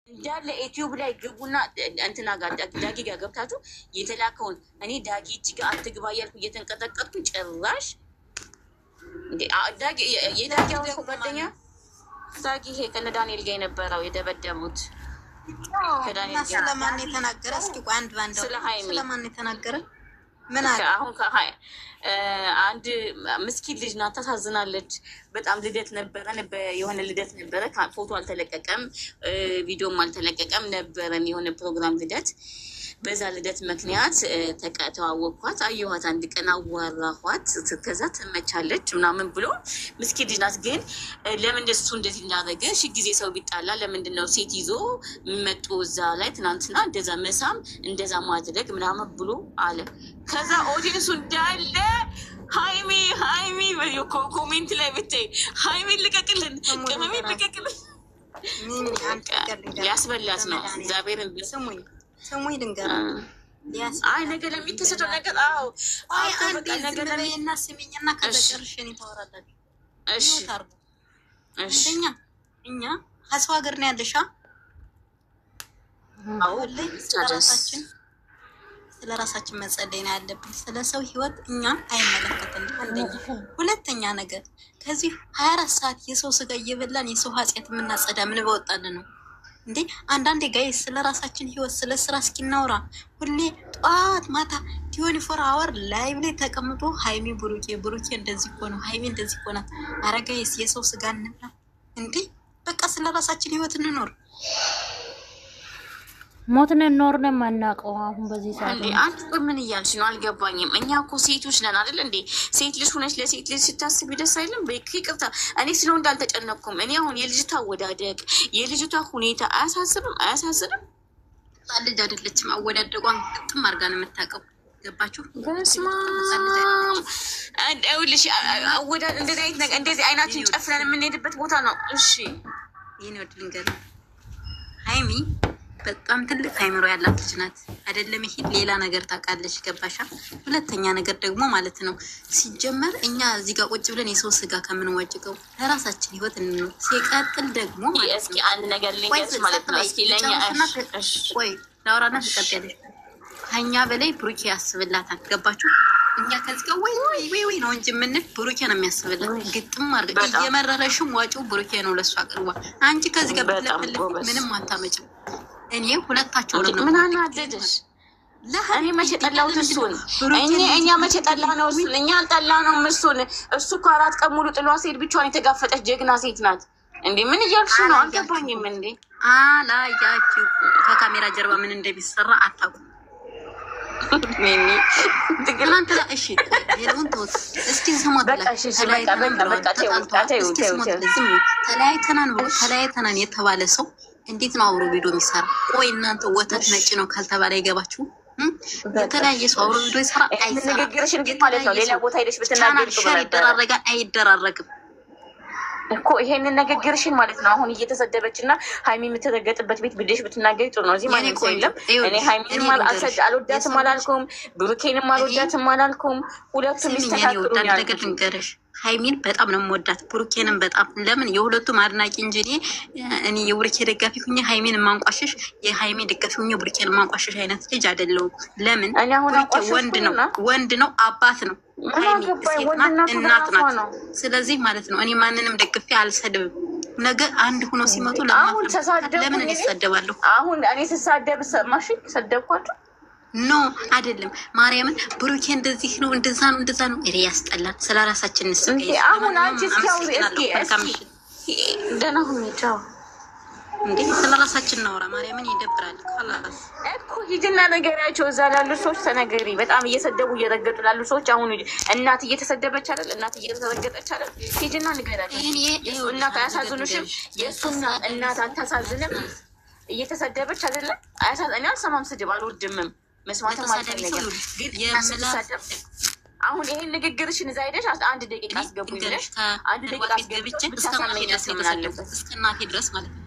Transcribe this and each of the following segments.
እንዳለ ዩቲዩብ ላይ ግቡና እንትና ጋር ዳጊ ጋር ገብታችሁ የተላከውን እኔ ዳጊ እጅ ጋር አትግባ እያልኩ እየተንቀጠቀጥኩ ጭራሽ እንዴ ዳጊ የዳጊ አሁን ጓደኛ ዳጊ ይሄ ከነ ዳንኤል ጋር የነበረው የደበደቡት ከዳንኤል ጋር ስለማን የተናገረ? እስኪ አንድ ባንድ ስለማን የተናገረ? ምን አለ? አሁን አንድ ምስኪን ልጅ ናት፣ ታሳዝናለች በጣም። ልደት ነበረ የሆነ ልደት ነበረ፣ ፎቶ አልተለቀቀም፣ ቪዲዮም አልተለቀቀም ነበረን የሆነ ፕሮግራም ልደት። በዛ ልደት ምክንያት ተዋወቅኳት፣ አየኋት፣ አንድ ቀን አዋራኋት፣ ከዛ ትመቻለች ምናምን ብሎ ምስኪን ልጅ ናት። ግን ለምንድን እሱ እንደዚህ እንዳደረገ ጊዜ ሰው ቢጣላ ለምንድን ነው ሴት ይዞ መጡ እዛ ላይ ትናንትና እንደዛ መሳም እንደዛ ማድረግ ምናምን ብሎ አለ። ከዛ ኦዲየንሱ እንዳለ ሃይሚ ኮሜንት ላይ ብታይ ሃይሚን ልቀቅልን፣ ቅመሜን ልቀቅልን ያስበላት ነው እግዚአብሔርን ስሙኝ ልንገር። አይ ነገር ለሚከሰተው ነገር ነገር ለሚና ስሚኝና ከበጨርሽን ይተወራላችሁ። እሺ እኛ ሀሰው ሀገር ነው ያለሻ። ስለ ራሳችን መጸለይ ነው ያለብን። ስለ ሰው ህይወት እኛን አይመለከተንም። አንደኛ። ሁለተኛ ነገር ከዚህ 24 ሰዓት የሰው ስጋ እየበላን የሰው ኃጢአት የምናጸዳ ምን በወጣልን ነው እንዴ? አንዳንዴ ጋይስ ስለ ራሳችን ህይወት ስለ ስራ እስኪናውራ ሁሌ ጠዋት ማታ 24 አወር ላይቭ ላይ ተቀምጦ ሃይሚ ብሩኬ እንደዚህ እኮ ነው፣ ሃይሚ እንደዚህ እኮ ናት። ኧረ ጋይስ የሰው ስጋ እንብላ እንዴ? በቃ ስለ ራሳችን ህይወት እንኖር። ሞትን ኖርነ ማናቀው አሁን በዚህ ሰዓት እንዴ አንተ ምን እያልሽ ነው? አልገባኝም። እኛ እኮ ሴቶች ነን አይደል እንዴ? ሴት ልጅ ሆነሽ ለሴት ልጅ ስታስቢ ደስ አይልም? ይቅርታ እኔ ስለ ወንድ አልተጨነኩም። እኔ አሁን የልጅቷ አወዳደቅ የልጅቷ ሁኔታ አያሳስብም? ልጅ አይደለችም። አወዳደቋን ግጥም አድርጋ ነው የምታውቀው። ገባችሁ? እንደዚህ አይናችን ጨፍነን የምንሄድበት ቦታ ነው። እሺ ይሄን ወድል እንገር ሃይሚ በጣም ትልቅ አይምሮ ያላት ልጅ ናት። አይደለም ይሄ ሌላ ነገር ታውቃለች። ገባሻ? ሁለተኛ ነገር ደግሞ ማለት ነው ሲጀመር እኛ እዚህ ጋር ቁጭ ብለን የሰው ስጋ ከምንዋጭቀው ለራሳችን ህይወት እንኖር። ሲቀጥል ደግሞ ማለት ነው እስኪ አንድ ነገር ልንገርሽ ማለት ነው። እስኪ ለኛ ቆይ ላውራና ትቀጥያለሽ። ከኛ በላይ ብሩኬ ያስብላታል። ገባችሁ? እኛ ከዚህ ጋር ወይ ነው እንጂ ምን ብሩኬ ነው የሚያስብላት። ግጥም አድርገ እየመረረሽም ዋጪው ብሩኬ ነው ለሷ አቅርቧ። አንቺ ከዚህ ጋር ብትለፈልፍ ምንም አታመጭም። እኔ ሁለታቸው ነው ምን አናደድሽ? እኔ መቼ ጠላሁት እሱን? እኛ መቼ ጠላ ነው እሱን? እኛ አልጠላ ነው እሱን። እሱ እኮ 4 ቀን ሙሉ ጥሏ ሴት ብቻዋን የተጋፈጠች ጀግና ሴት ናት። እንዴ ምን እያልሽ ነው? አልገባኝም። እንዴ አላያችሁ ከካሜራ ጀርባ ምን እንደሚሰራ አታውቁም። ሚኒ ትግላንተ እሺ ሌላውን ተውት እስኪ ሰማት ተለያይተናል የተባለ ሰው እንዴት ነው አብሮ ቪዲዮ የሚሰራ? ቆይ እናንተ ወተት ነጭ ነው ካልተባለ አይገባችሁ? የተለያየ ሰው አብሮ ቪዲዮ ይሰራ አይሰራ? ንግግርሽን ግን ማለት ነው ሌላ ቦታ ሄደሽ ብትናገሪ ይደራረጋል አይደራረግም እኮ ይሄንን ንግግርሽን ማለት ነው። አሁን እየተሰደበች እና ሃይሚ የምትረገጥበት ቤት ብለሽ ብትናገሪ ጥሩ ነው። እዚህ ማንም ሰው የለም። እኔ ሃይሚንም አልወዳትም አላልኩም፣ ብሩኬንም አልወዳትም አላልኩም። ሁለቱም ይስተካከሉኛል። ሃይሚን በጣም ነው የምወዳት፣ ብሩኬንም በጣም ለምን የሁለቱም አድናቂ እንጂ እኔ የብሩኬ ደጋፊ ሁኜ ሃይሚን ማንቋሸሽ የሃይሚ ደጋፊ ሁኜ ብሩኬን ማንቋሸሽ አይነት ልጅ አይደለሁም። ለምን ብሩኬ ወንድ ነው አባት ነው፣ ሃይሚ ሴት ናት እናት ናት። ስለዚህ ማለት ነው እኔ ማንንም ደግፌ አልሰድብም። ነገ አንድ ሆኖ ሲመጡ ለምን እኔ እሰደባለሁ? አሁን እኔ ስሳደብ ሰማሽ? ሰደብኳቸው ኖ አይደለም። ማርያምን ብሩኬ እንደዚህ ነው እንደዛ ነው እሬ ያስጠላል። ስለ ራሳችን እንስቀይ። አሁን አንቺ እስኪ ደህና ሁኚ ቻው። እንዴ ስለ ራሳችን እናውራ። ማርያምን ይደብራል። خلاص እኮ ሂጂና ነገሪያቸው እዛ ላሉ ሰዎች ተነገሪ። በጣም እየሰደቡ እየረገጡ ላሉ ሰዎች አሁን እናት እየተሰደበች አይደል? እናት እየተረገጠች አይደል? ሂጂና ንገሪያቸው። እናት አያሳዝኑሽም? የእሱ እናት አታሳዝንም? እየተሰደበች አይደለ? እኔ አልሰማም፣ ስድብ አልወድምም፣ መስማትም አልፈልግም። ግን አሁን ይሄን ንግግርሽን እዛ ሄደሽ 1 ደቂቃ አስገቡኝ ብለሽ 1 ደቂቃ አስገብቼ ብታሳመኝ ደስ ይላል። እስከ እናቴ ድረስ ማለት ነው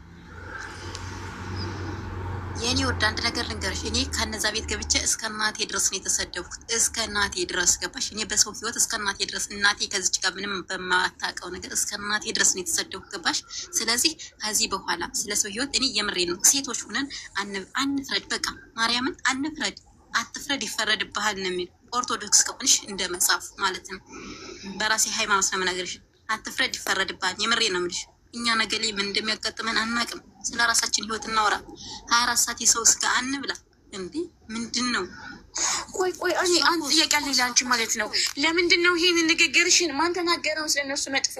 የኔ ወደ አንድ ነገር ልንገርሽ፣ እኔ ከነዛ ቤት ገብቼ እስከ እናቴ ድረስ ነው የተሰደብኩት። እስከ እናቴ ድረስ ገባሽ? እኔ በሰው ህይወት እስከ እናቴ ድረስ እናቴ ከዚች ጋር ምንም በማታውቀው ነገር እስከ እናቴ ድረስ ነው የተሰደብኩት። ገባሽ? ስለዚህ ከዚህ በኋላ ስለ ሰው ህይወት እኔ የምሬ ነው። ሴቶች ሁነን አንፍረድ። በቃ ማርያምን አንፍረድ። አትፍረድ ይፈረድብሃል ነው የሚል ኦርቶዶክስ ከሆንሽ እንደ መጽሐፍ ማለት ነው። በራሴ ሃይማኖት ነው የምነግርሽ። አትፍረድ ይፈረድብሃል። የምሬ ነው የምልሽ። እኛ ነገ ላይ ምን እንደሚያጋጥመን አናውቅም። ስለ ራሳችን ህይወት እናውራ። 24 ሰዓት የሰው ስጋ አንብላ እንዴ! ምንድን ነው? ቆይ እኔ አንድ ጥያቄ አለኝ ለአንቺ ማለት ነው። ለምንድን ነው ይሄንን ንግግርሽን ማን ተናገረው? ስለነሱ መጥፎ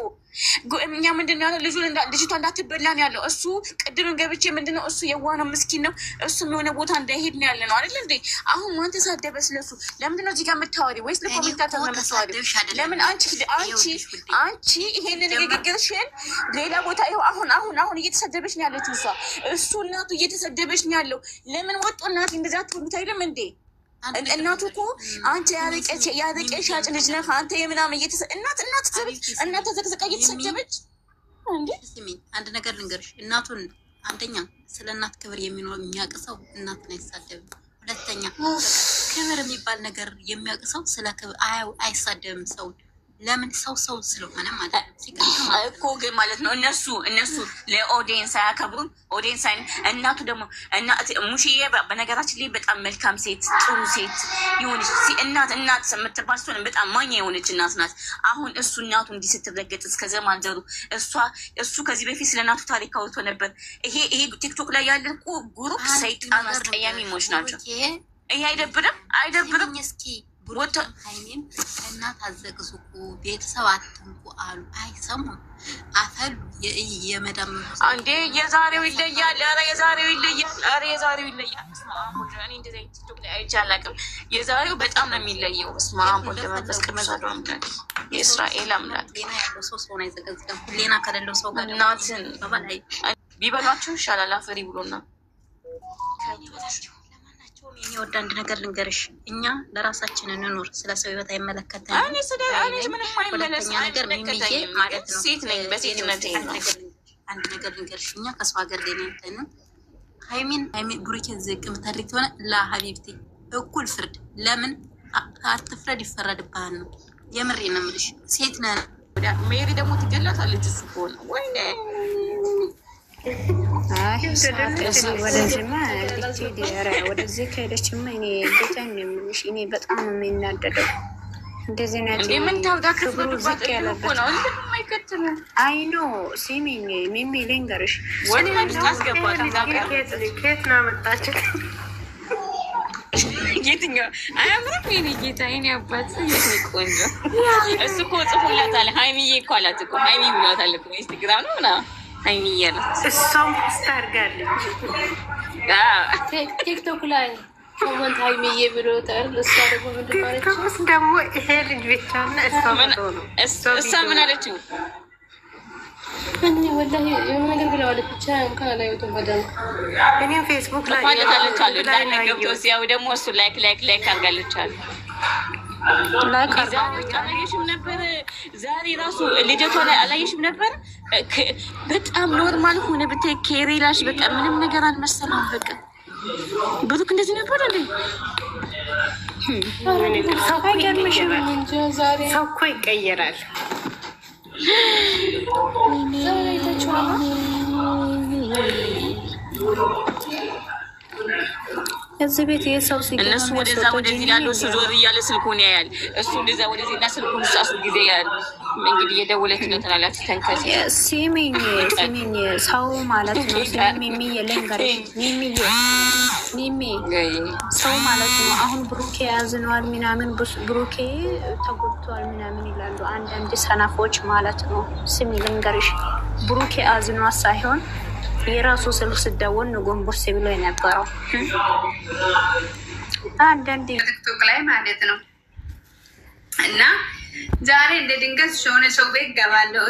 እኛ ምንድን ነው ያለው? ልጅቷ እንዳትበላ ነው ያለው። እሱ ቅድምን ገብቼ ምንድን ነው እሱ የዋነው ምስኪን ነው። እሱም የሆነ ቦታ እንዳይሄድ ነው ያለ ነው አይደል እንዴ? አሁን ማን ተሳደበ ስለሱ? ለምንድን ነው እዚህ ጋር የምታወሪ? ወይስ ለኮሜንታተር ነው የምታወሪ? ለምን አንቺ ይሄንን ንግግርሽን ሌላ ቦታ ይኸው አሁን እየተሰደበች ነው ያለችው እሷ። እሱ እናቱ እየተሰደበች ነው ያለው። ለምን ወጡ እናት እንደዛ ትሆኑት አይደለም እንዴ? እናቱ እኮ አንተ ያረቄ ሻጭ ልጅ ነህ አንተ የምናምን እናት ተዘቅዘቃ እየተሰደበች እንዴ። ስሚኝ አንድ ነገር ልንገርሽ። እናቱን አንደኛ ስለ እናት ክብር የሚያውቅ ሰው እናትን አይሳደብም። ሁለተኛ ክብር የሚባል ነገር የሚያውቅ ሰው ስለ ክብር አይሳደብም ሰው። ለምን? ሰው ስለሆነ ማለት ነው እኮ ግን ማለት ነው። እነሱ ለኦዲየንስ አያከብሩም። ኦዲየንስ እናቱ ደግሞ ሙሽዬ በነገራችን ላይ በጣም መልካም ሴት፣ ጥሩ ሴት የሆነች እናት የምትባል ስትሆን በጣም ማኛ የሆነች እናት ናት። አሁን እሱ እናቱ እንዲህ ስትረገጥ እስከ ዘማን ዘሩ እሱ ከዚህ በፊት ስለ እናቱ ታሪክ አውርቶ ነበር። ይሄ ቲክቶክ ላይ ያለ ጉሩፕ ሰይጣን አስቀያሚ ሞች ናቸው። ይሄ አይደብርም? እስኪ ሀይሜም እናት አዘቅዝቁ ቤተሰብ አትንኩ አሉ። አይሰሙም። አፈሉ የመዳም አንዴ የዛሬው ይለያል። ኧረ የዛሬው ይለያል። እኔ እንደዚህ ቲክቶክ ላይ አይቼ አላውቅም። የዛሬው በጣም ነው የሚለየው። እስማ ወደ መንፈስ ቅዱስ አምላክ የእስራኤል አምላክ ሌና ያለው ሰው ነው አይዘቀዝቅም። ሌና ከሌለው ሰው ጋር እናትን ቢበሏቸው ይሻላል። አፈሪ ብሎና እኔ ወደ አንድ ነገር ልንገርሽ፣ እኛ ለራሳችን እንኖር። ስለ ሰው ህይወት አይመለከተንም። ሁለተኛ ነገር ሚሚዬ ማለት ነው ሴት ነኝ። በሴትነት አንድ ነገር ልንገርሽ፣ እኛ ከሰው ሀገር ላይ ነን። ሀይሚን ቡሩኬን ዝቅ የምታደርግ ሆነ ለሀቢብቲ እኩል ፍርድ። ለምን አትፍረድ ይፈረድብሃል ነው። የምሬ ነው የምልሽ። ሴት ነን። ሜሪ ደግሞ ትገላታለች እሱ ከሆነ ወይኔ ወደዚህ ከሄደችማ እኔ ጌታ የምልሽ እኔ በጣም ነው የሚናደደው። እንደዚህ ናት። ምን ታውቃ ክብሩ ዝቅ ያለበት አይኖ ሲሚኝ ሚሚ ልንገርሽ ወደ መንግስት አስገባት። ኬት ነው መጣችው? የትኛው አያምርም? የኔ ጌታ የኔ አባት ቆንጆ። እሱ እኮ ጽፎላታል። ሀይሚዬ እኮ አላት እኮ ሀይሚ ብሏታል እኮ ኢንስታግራም ነው ምናምን ሀይሚ እያለች እሷም ፖስት አድርጋለች ቲክቶክ ላይ ኮመንት ሀይሚዬ ብሎታል። እሷ ደግሞ ምንድን ማለች? ደግሞ ይሄ ልጅ ብቻ እና እሷ ምን አለችው? እኔ ወላሂ የሆነ ነገር ብለዋለች። ብቻ እንኳን አላየሁትም በደንብ። እኔም ፌስቡክ ላይ ማለታለች አሉ እንዳለ ገብቶ ሲያው ደግሞ እሱ ላይክ አድርጋለች አሉ። አላየሽም ነበር? ዛሬ ራሱ ልደቷ ላይ አላየሽም ነበር? በጣም ኖርማል ሆነ ብታይ ኬሬላሽ በቃ ምንም ነገር አልመሰለውም። በቃ ብሩክ እንደዚህ ነበር እንዴ? ሰው እኮ ይቀየራል። እዚህ ቤት የሰው ሲገባ እነሱ ወደዛ ወደዚህ ያለው እሱ ዞር እያለ ስልኩን ያያል። እሱ እንደዛ ወደዚህ እና ስልኩን ሳሱ ጊዜ ያያል። እንግዲህ የደወለች ነው ትላላት። ተንከስ ሲሚኝ ሰው ማለት ነው። ሚሚ የለንገርሽ ሚሚ ሰው ማለት ነው። አሁን ብሩኬ ያዝነዋል ምናምን ብሩኬ ተጎድቷል ምናምን ይላሉ አንዳንድ ሰናፎች ማለት ነው። ስሚ ልንገርሽ ብሩኬ አዝኗት ሳይሆን የራሱ ስልክ ስደውል ነው ጎንቦርስ ብሎ የነበረው አንዳንድ ቲክቶክ ላይ ማለት ነው። እና ዛሬ እንደ ድንገት የሆነ ሰው ቤት ገባለሁ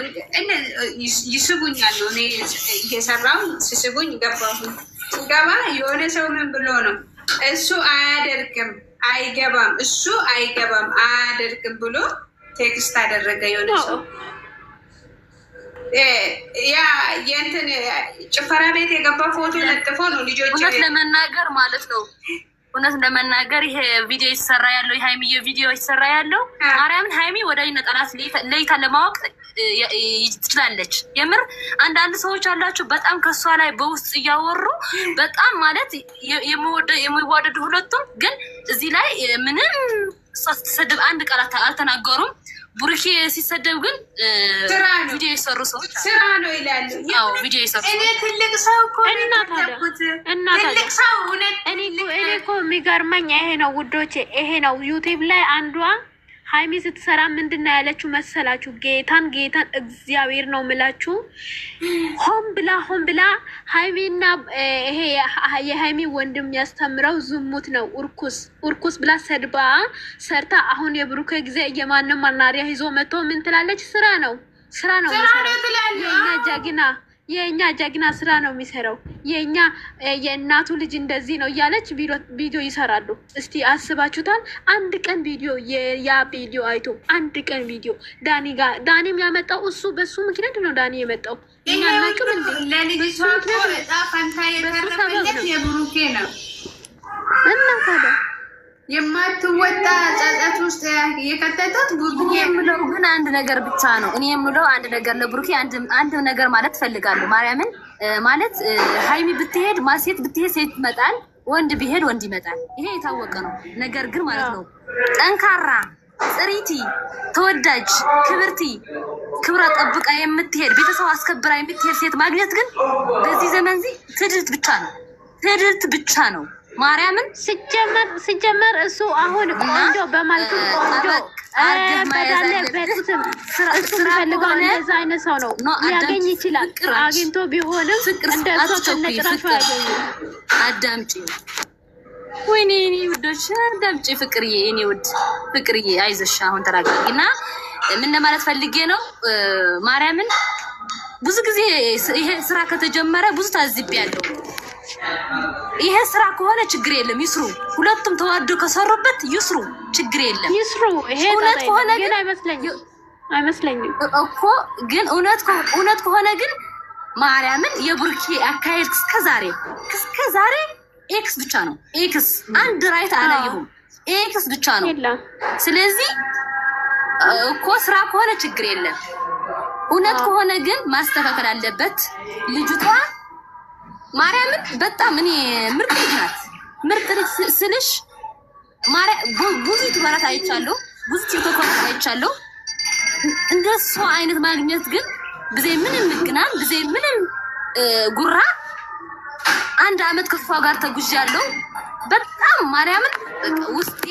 ይስቡኛል። እኔ እየሰራሁ ሲስቡኝ ገባሁ። ገባ የሆነ ሰው ምን ብሎ ነው እሱ አያደርግም አይገባም፣ እሱ አይገባም አያደርግም ብሎ ቴክስት አደረገ የሆነ ሰው ያ የእንትን ጭፈራ ቤት የገባ ፎቶ ለጥፎ ነው ልጆች እውነት ለመናገር ማለት ነው። እውነት ለመናገር ይሄ ቪዲዮ ይሰራ ያለው የሃይሚዬ ቪዲዮ ይሰራ ያለው ማርያምን ሃይሚ ወደ ነጠላት ለይታ ለማወቅ ትችላለች። የምር አንዳንድ ሰዎች አላችሁ በጣም ከሷ ላይ በውስጥ እያወሩ በጣም ማለት የሚዋደዱ ሁለቱም ግን እዚህ ላይ ምንም ስትሰደብ አንድ ቃል አልተናገሩም። ቡርኬ ሲሰደብ ግን ቪዲዮ የሰሩ ሰዎች ስራ ነው ይላሉ። ያው ቪዲዮ የሰሩ እኔ ትልቅ ሰው እኮ ትልቅ ሰው እኔ እኮ የሚገርመኝ ይሄ ነው ውዶቼ፣ ይሄ ነው ዩቲዩብ ላይ አንዷ ሃይሚ ስትሰራ ምንድን ነው ያለችው መሰላችሁ? ጌታን እግዚአብሔር ነው ምላችሁ ሆን ብላ ሃይሚና ይሄ የሃይሚ ወንድም ያስተምረው ዝሙት ነው እርኩስ ብላ ሰድባ ሰርታ አሁን የብሩኬ ጊዜ የማንም ማናሪያ ይዞ መጥቶ ምን ትላለች? ስራ ነው የኛ ጀግና ስራ ነው የሚሰራው የእናቱ ልጅ እንደዚህ ነው እያለች ቪዲዮ ይሰራሉ። እስቲ አስባችሁታል? አንድ ቀን ቪዲዮ ያ ቪዲዮ አይቶ አንድ ቀን ቪዲዮ ዳኒም ያመጣው እሱ በሱ ምክንያት ነው ዳኒ የመጣው። እኛ ናቅም እንዴ ለልጅቷ ፈንታ የተረፈለት የብሩኬ ነው እና ታዲያ የማትወጣ ጸጸት ውስጥ የከተታት ቡርኬ የምለው ግን አንድ ነገር ብቻ ነው። እኔ የምለው አንድ ነገር ለቡርኬ አንድ ነገር ማለት ፈልጋለሁ። ማርያምን ማለት ሃይሚ ብትሄድ ሴት ብትሄድ ሴት ይመጣል፣ ወንድ ቢሄድ ወንድ ይመጣል። ይሄ የታወቀ ነው። ነገር ግን ማለት ነው ጠንካራ ጽሪቲ ተወዳጅ ክብራ ጠብቃ የምትሄድ ቤተሰብ አስከብራ የምትሄድ ሴት ማግኘት ግን በዚህ ዘመን ትድርት ብቻ ነው። ማርያምን ሲጀመር እሱ አሁን ቆንጆ በማልኩ ቆንጆ በጣም እሱ ፈልጋው እንደዛ አይነት ሰው ነው ያገኝ ይችላል። አግኝቶ ቢሆንም እንደሱ ከነጭራሹ ያገኝ። አዳምጪ ወይኔ እኔ ውዶች አዳምጪ ፍቅርዬ፣ እኔ ውድ ፍቅርዬ አይዞሽ አሁን ተራጋጊና ምን ለማለት ፈልጌ ነው ማርያምን ብዙ ጊዜ ይሄ ስራ ከተጀመረ ብዙ ታዝቢያለሁ። ይሄ ስራ ከሆነ ችግር የለም ይስሩ። ሁለቱም ተዋደው ከሰሩበት ይስሩ፣ ችግር የለም ይስሩ። ይሄ እውነት ከሆነ ግን አይመስለኝም እኮ ግን እውነት ከሆነ ግን ማርያምን የቡርኬ አካሄድ እስከዛሬ ኤክስ ብቻ ነው። ኤክስ አንድ ራይት አላየሁም። ኤክስ ብቻ ነው። ስለዚህ እኮ ስራ ከሆነ ችግር የለም። እውነት ከሆነ ግን ማስተካከል አለበት ልጅቷ ማርያምን በጣም እኔ ምርጥ ናት። ምርጥ ስልሽ ብዙ ትባራት አይቻለሁ፣ ብዙ ቲክቶክ አይቻለሁ። እንደሷ አይነት ማግኘት ግን ብዜ ምንም ምግናን ብዜ ምንም ጉራ አንድ አመት ከሷ ጋር ተጉዣለሁ። በጣም ማርያምን ውስጤ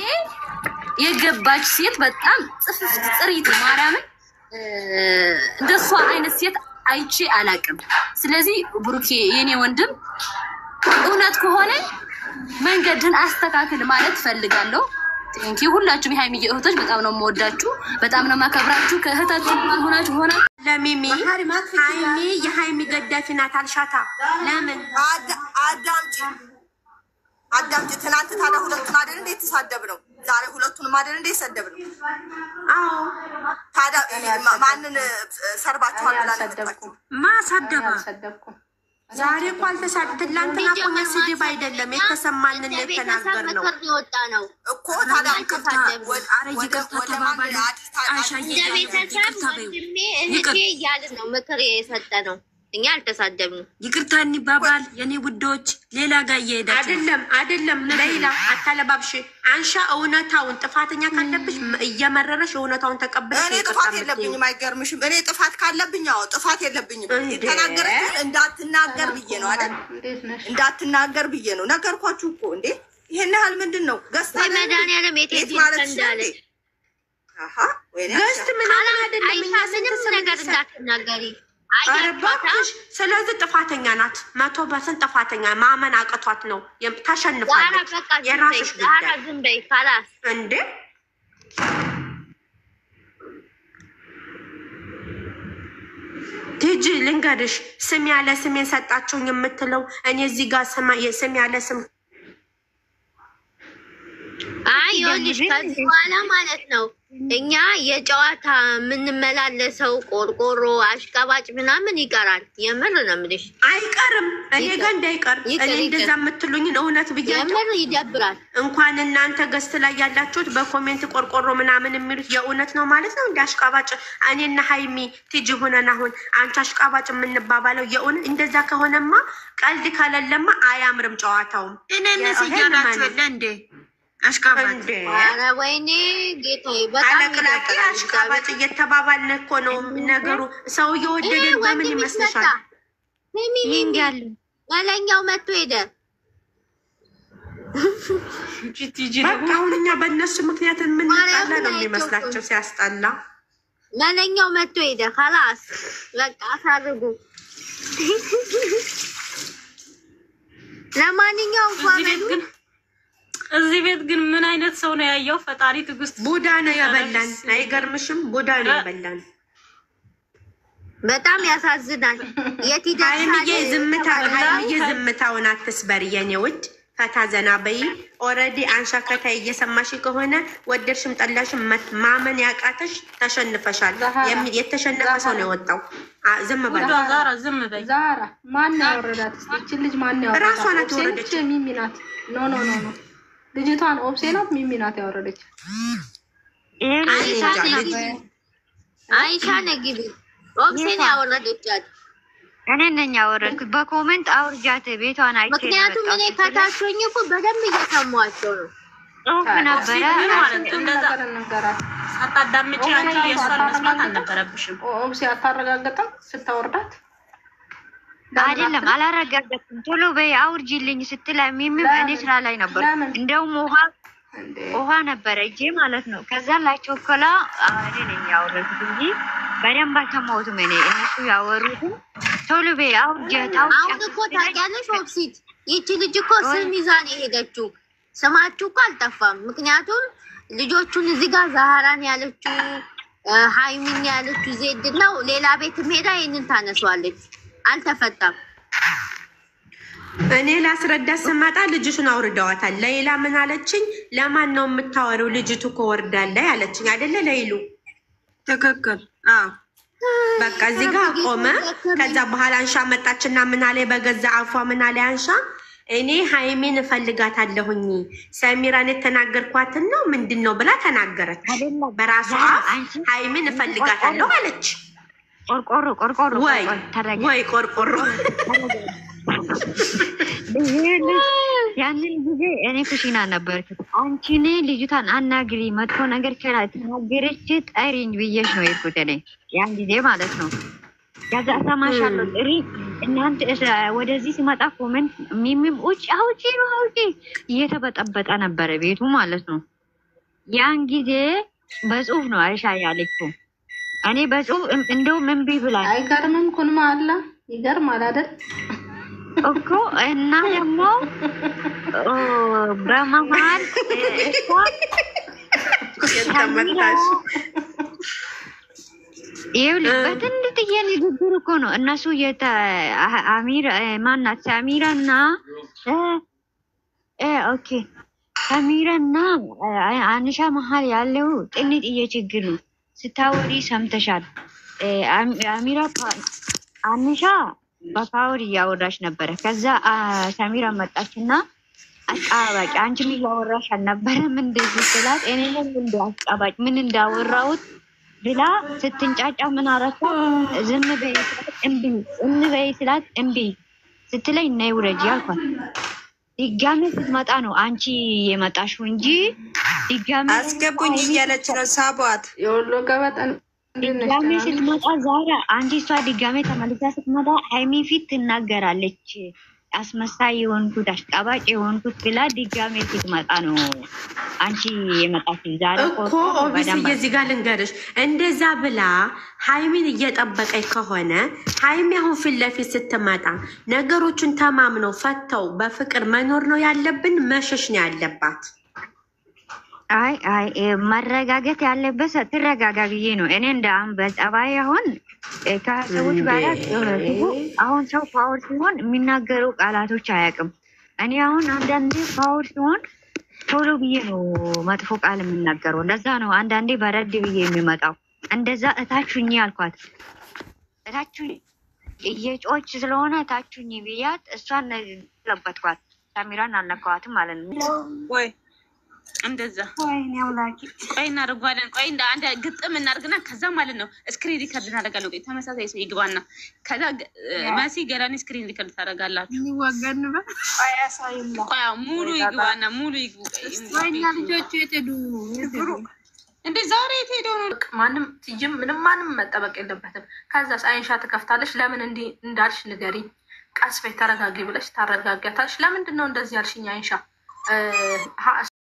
የገባች ሴት በጣም ጽሪት ማርያምን እንደሷ አይነት ሴት አይቼ አላቅም። ስለዚህ ብሩኬ የኔ ወንድም እውነት ከሆነ መንገድን አስተካክል ማለት ፈልጋለሁ። ቴንኪ ሁላችሁም የሃይሚዬ እህቶች በጣም ነው የምወዳችሁ፣ በጣም ነው ማከብራችሁ። ከእህታችሁ ሆናችሁ ለሚሚ ሃይሚ የሃይሚ ገዳፊ ናት አልሻታ። ለምን አዳምጪ ትናንት ታዲያ ሁለቱን አይደል እንዴት ተሳደብ ነው? ዛሬ ሁለቱንም አይደል እንዴት ሰደብ ነው? አዎ ታዲያ ማንን ሰርባችኋል ብላ ነው ማሳደባ? ዛሬ እኮ አልተሳደብ ትላንትና እኮ መስደብ አይደለም የተሰማንን የተናገር ነው እኮ ታዲያ እያልን ነው ምክር የሰጠ ነው። እኛ አልተሳደብንም። ይቅርታ እንባባል የኔ ውዶች። ሌላ ጋር እየሄዳችሁ አይደለም ሌላ አታለባብሽ አንሻ እውነታውን ጥፋተኛ ካለብሽ እየመረረሽ እውነታውን ተቀበልሽ። እኔ ጥፋት የለብኝም። አይገርምሽም? እኔ ጥፋት ካለብኝ አዎ ጥፋት የለብኝም። ተናገረኝ እንዳትናገር ብዬ ነው አይደል? እንዳትናገር ብዬ ነው ነገርኳችሁ እኮ እንዴ። ይሄን ያህል ምንድን ነው ገስታ መድኃኒዓለም የቴዲ እንዳለ አሃ ወይ ገስት ምን አይደለም። ምንም ነገር እንዳትናገሪ አረባሽ። ስለዚህ ጥፋተኛ ናት 100% ጥፋተኛ ማመን አቅቷት ነው ታሸንፋለች። የራስሽ ጉዳይ ዝም በይ ካላስ እንዴ። ቲጂ ልንገርሽ ስም ያለ ስሜን ሰጣችሁኝ የምትለው እኔ እዚህ ጋር ስም ያለ ስም አይ ይኸውልሽ ከዚህ በኋላ ማለት ነው እኛ የጨዋታ የምንመላለሰው ቆርቆሮ አሽቀባጭ ምናምን ይቀራል። የምር ነው የምልሽ አይቀርም። እኔ ጋር እንዳይቀር እኔ እንደዛ የምትሉኝን እውነት ብያለሁ። የምር ይደብራል። እንኳን እናንተ ገስት ላይ ያላችሁት በኮሜንት ቆርቆሮ ምናምን የሚሉት የእውነት ነው ማለት ነው። እንደ አሽቃባጭ እኔና ሀይሚ ቲጂ ሆነን አሁን አንቺ አሽቃባጭ የምንባባለው የእውነት እንደዛ ከሆነማ ቀልድ ካለለማ አያምርም ጨዋታውም። እነሱ እያላችሁ የለ እንዴ አሽቃባጭ ኧረ ወይኔ ጌታዬ በጣም አለቅላቂ አሽቃባጭ እየተባባልን እኮ ነው ነገሩ። ሰው እየወደደን በምን ይመስልሻል? መለኛው መጥቶ ሄደ። በቃ አሁን እኛ በእነሱ ምክንያት የምንጣላ ነው የሚመስላቸው ሲያስጠላ። መለኛው መጥቶ ሄደ። ከላስ በቃ አሳርጉ። ለማንኛውም ጓመኑ እዚህ ቤት ግን ምን አይነት ሰው ነው ያየው? ፈጣሪ ትዕግስት። ቡዳ ነው የበላን። አይገርምሽም? ቡዳ ነው የበላን። በጣም ያሳዝናል። የት ይደርሳል? ሀይሚዬ ዝምታውን አትስበር የኔ ውድ። ፈታ ዘና በይ። ኦልሬዲ አንሻ ከታይ እየሰማሽ ከሆነ ወደድሽም ጠላሽም ማመን ያቃተሽ ተሸንፈሻል። የተሸነፈ ሰው ነው የወጣው። ዝም በይ ዛራ፣ ዝም በይ ዛራ። ማን ያወረዳት? እቺ ልጅ ማን ያወረዳት? ራሷ ናት የወረደች። ሚሚ ናት። ኖ ልጅቷን ኦብሴ ናት። ሚሚ ናት ያወረደች። አይሻ ነግቢ ኦብሴን ያወረደቻት እኔ ነኝ ያወረድኩት። በኮሜንት አውርጃት ቤቷን አይቼ። ምክንያቱም እኔ ከታችሁኝ እኮ በደንብ እየሰማቸው ነው። ነበረ እንደዛ ነገራት። ሳታዳምጪ አንቺ የእሷን መስማት አልነበረብሽም። ኦብሴ አታረጋግጥም ስታወርዳት አይደለም አላረጋገጥኩም። ቶሎ በይ አውርጂልኝ ስትል ሚሚም እኔ ስራ ላይ ነበር። እንደውም ውሃ ነበረ እጄ ማለት ነው። ከዛ ላይ ቾኮላ እኔ ነኝ ያወረድኩት እንጂ በደንብ አልሰማሁትም። እኔ እነሱ ያወሩትን ቶሎ በይ አውርጃት። አሁን እኮ ታውቂያለሽ ኦብሲት ይቺ ልጅ እኮ ስም ይዛ ነው የሄደችው። ስማችሁ እኮ አልጠፋም። ምክንያቱም ልጆቹን እዚህ ጋር ዛህራን ያለችው ሀይሚን ያለችው ዜድ ነው። ሌላ ቤት ሄዳ ይህንን ታነሷለች። አልተፈታም። እኔ ላስረዳት ስመጣ ልጅቱን አውርደዋታል። ለይላ ምን አለችኝ? ለማን ነው የምታወሪው? ልጅቱ እኮ ወርዳለች አለችኝ አይደለ ለይሉ? ትክክል። በቃ እዚህ ጋር ቆመ። ከዛ በኋላ አንሻ መጣችና ምን አለ በገዛ አፏ ምን አለ አንሻ እኔ ሀይሚን እፈልጋታለሁኝ ሰሚራን የተናገርኳትን ነው ምንድን ነው ብላ ተናገረች። በራሷ ሀይሚን እፈልጋታለሁ አለች። ቆርቆሮ ወይ ቆርቆሮ ያንን ጊዜ እኔ ኩሽና ነበርኩ። አንቺን ልጅቷን አናግሪ መጥፎ ነገር ተናገረች ጠሪኝ ብዬሽ ነው የሄድኩት እኔ ያን ጊዜ ማለት ነው። ከዛ ሰማሻለሁ ጥሪ እናንተ ወደዚህ ሲመጣ ኮሜንት ሚሚም አውጪ እየተበጠበጠ ነበረ ቤቱ ማለት ነው። ያን ጊዜ በጽሁፍ ነው አይሻ ያለችው። እኔ በጽሁፍ እንደውም እምቢ ብላኝ። አይገርምም? ኩንማ አላ ይገርማል አይደል እኮ እና ደግሞ በመሀል ይኸውልሽ በትንትዬ ንግግር እኮ ነው እነሱ አሚር ማናት ሰሚራና ኦኬ ሰሚራና አንሻ መሀል ያለው ጥንጥዬ ችግር ነው። ስታወሪ ሰምተሻል። አሚራ አንሻ በፓወር እያወራሽ ነበረ። ከዛ ሰሚራ መጣችና አስቃባጭ አንቺ ምን እያወራሽ አልነበረም እንደዚህ ስላት እኔ እንደ አስቃባጭ ምን እንዳወራሁት ብላ ስትንጫጫ ምን አረፈ ዝም በይ ስላት እምቢ ስትለኝ ነይ ውረጂ አልኳት። ድጋሜ ስትመጣ ነው አንቺ የመጣሽው እንጂ ድጋሜ አስገቡኝ እያለች ነው ሳቧት የወሎ ገበጠን ድጋሜ ስትመጣ ዛሬ አንቺ እሷ ድጋሜ ተመልሳ ስትመጣ ሀይሚ ፊት ትናገራለች። አስመሳይ የሆንኩት አሽቃባጭ የሆንኩት ብላ ድጋሜ ስትመጣ ነው አንቺ የመጣችው። ዛሬ እኮ ኦብቪስሊ እዚህ ጋር ልንገርሽ እንደዛ ብላ ሀይሚን እየጠበቀች ከሆነ ሀይሚ አሁን ፊት ለፊት ስትመጣ ነገሮችን ተማምነው ፈተው በፍቅር መኖር ነው ያለብን፣ መሸሽ ነው ያለባት። አይ መረጋጋት ያለበት ትረጋጋ ብዬ ነው እኔ እንደ በጸባይ አሁን ከሰዎች ጋር አሁን ሰው ፓወር ሲሆን የሚናገረው ቃላቶች አያውቅም። እኔ አሁን አንዳንዴ ፓወር ሲሆን ቶሎ ብዬ ነው መጥፎ ቃል የምናገረው። ለዛ ነው አንዳንዴ በረድ ብዬ የሚመጣው። እንደዛ እታችሁኝ አልኳት። እታችሁኝ እየጮች ስለሆነ እታችሁኝ ብያት እሷን ለበትኳት። ሳሚራን አልነካዋትም ማለት ነው። ወይ እንደዛ ቆይ እናደርጓለን። ቆይ እንደ አንድ ግጥም እናድርግና ከዛ ማለት ነው ስክሪን ሪከርድ እናደርጋለን። ቆይ ተመሳሳይ ሰው ይግባና ከዛ መሲ ገላኒ ስክሪን ሪከርድ ታደርጋላችሁ። ቆይ ሙሉ ይግባና ሙሉ ይግቡ። ወይኛ ልጆቹ የት ሄዱ? እንዴ ዛሬ የት ሄደው ነው? ማንም ትጅም ማንም መጠበቅ የለበትም። ከዛስ አይንሻ ትከፍታለች። ለምን እንዲህ እንዳልሽ ንገሪኝ። ቀስ በይ ተረጋጊ ብለሽ ታረጋጊያታለሽ። ለምንድን ነው እንደዚህ ያልሽኝ አይንሻ?